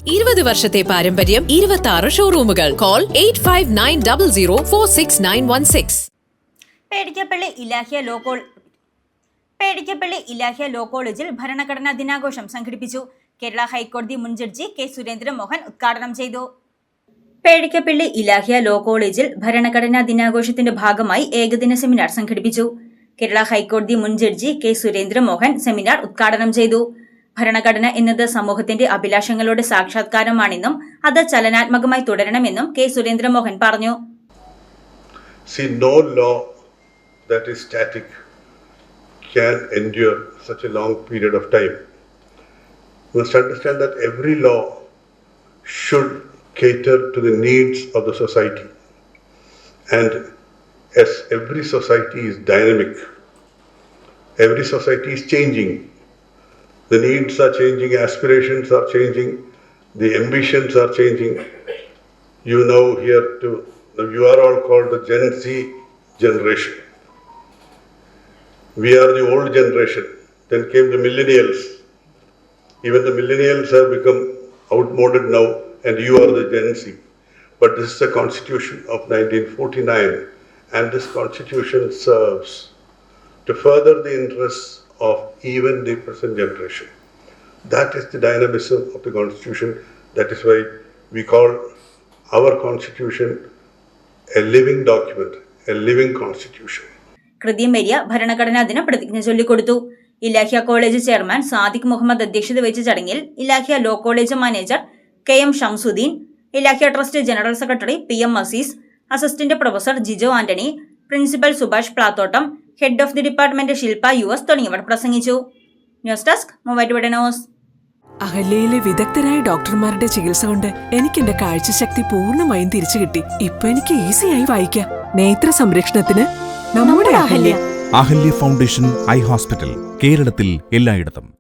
20 വർഷത്തെ പാരമ്പര്യം, 26 ഷോറൂമുകൾ. Call 8590046916. പേടിക്കപ്പള്ളി Ilahia law കോളേജിൽ ഭരണഘടനാ ദിനാഘോഷം സംഘടിപ്പിച്ചു. കേരള ഹൈക്കോടതി മുൻ ജഡ്ജി കെ സുരേന്ദ്രമോഹൻ ഉദ്ഘാടനം ചെയ്തു. പേടിക്കപ്പള്ളി ഇലാഹിയ ലോ കോളേജിൽ ഭരണഘടനാ ദിനാഘോഷത്തിന്റെ ഭാഗമായി ഏകദിന സെമിനാർ സംഘടിപ്പിച്ചു. കേരള ഹൈക്കോടതി മുൻ ജഡ്ജി കെ സുരേന്ദ്രമോഹൻ സെമിനാർ ഉദ്ഘാടനം ചെയ്തു. ഭരണഘടന എന്നത് സമൂഹത്തിന്റെ അഭിലാഷങ്ങളുടെ സാക്ഷാത്കാരമാണെന്നും അത് ചലനാത്മകമായി തുടരണമെന്നും കെ സുരേന്ദ്രമോഹൻ പറഞ്ഞു. See, no law that is static can endure such a long period of time. You must understand that every law should cater to the needs of the society. And as every society is dynamic, every society is changing. The needs are changing, aspirations are changing, the ambitions are changing. You know you are all called the Gen Z generation. We are the old generation. Then came the millennials. Even the millennials have become outmoded now, and you are the Gen Z. But this is the Constitution of 1949, and this Constitution serves to further the interests of even the present generation. That is the dynamism of the Constitution. That is why we call our Constitution a living document, a living Constitution. കൃതി മേരിയ ഭരണഘടനാ ദിന പ്രതിജ്ഞ ചൊല്ലിക്കൊടുത്തു. Ilahia college chairman Sadiq Muhammad അധ്യക്ഷത വഹിച്ച ചടങ്ങിൽ Ilahia law college manager K M Shamsuddin, Ilahia trust general secretary P M Aziz, assistant professor Jijo Antony, principal Subhash Plathottam, head of the department Shilpa US തുടങ്ങിയവർ പ്രസംഗിച്ചു. News desk Muvattupuzha news. അഹല്യയിലെ വിദഗ്ധരായ ഡോക്ടർമാരുടെ ചികിത്സ കൊണ്ട് എനിക്ക് എന്റെ കാഴ്ചശക്തി പൂർണ്ണമായും തിരിച്ചു കിട്ടി. ഇപ്പൊ എനിക്ക് ഈസിയായി വായിക്കാം. നേത്ര സംരക്ഷണത്തിന് നമ്മുടെ Ahalya. Ahalya foundation eye hospital, കേരളത്തിൽ എല്ലായിടത്തും.